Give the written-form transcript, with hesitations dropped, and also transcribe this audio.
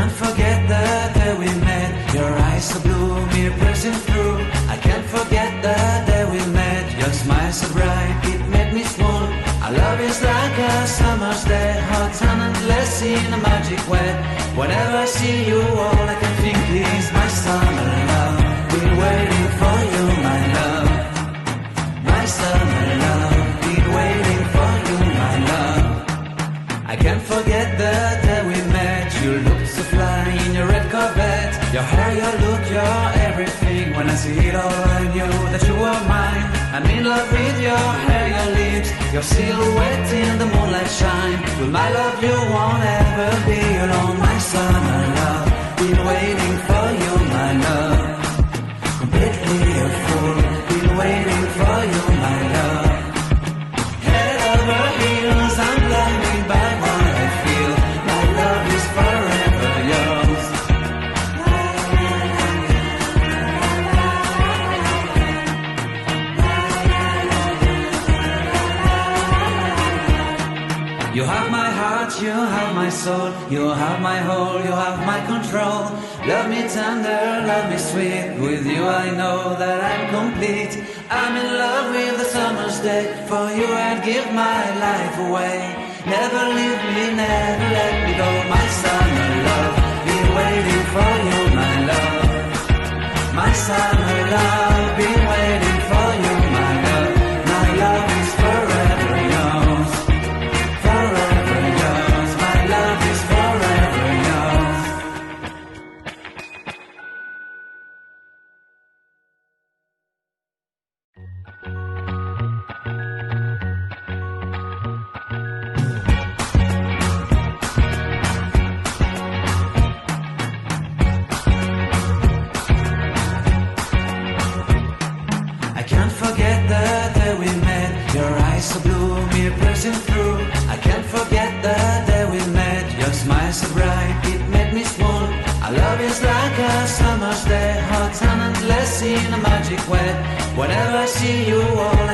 can't forget the day we met. Your eyes so blue, me pressing through. I can't forget the day we met. Your smile so bright, it made me swoon. Our love is like a summer's day, hot and endless in a magic way. Whenever I see you, all I can think is my summer love. Been waiting for you, my love. My summer love. Been waiting for you, my love. I can't forget the day we met. You looked so fly in your red Corvette. Your hair, your look, your everything. When I see it all, I knew that you were mine. I'm in love with your hair, your lips, your silhouette in the moonlight shine. With my love, you won't ever be alone. My summer love, been waiting for you, my love. Completely a fool, been waiting for you, my love. Head over heels, I'm blinded by what I feel. My love is forever yours. You have my heart, you have my soul, you have my whole, you have my control. Love me tender, love me sweet. With you I know that I'm complete. I'm in love with the summer's day. For you I'd give my life away. Never leave me, never let me go. My summer love, been waiting for you, my love. My summer love, been waiting for you, my love. My love is forever yours. Forever yours. My love is forever yours. I can't forget the day we met. Your eyes so blue, me pressing through. I can't forget the day we met. Your smile so bright, it made me swoon. Our love is like a summer's day, hot and endless in a magic way. Whenever I see you, all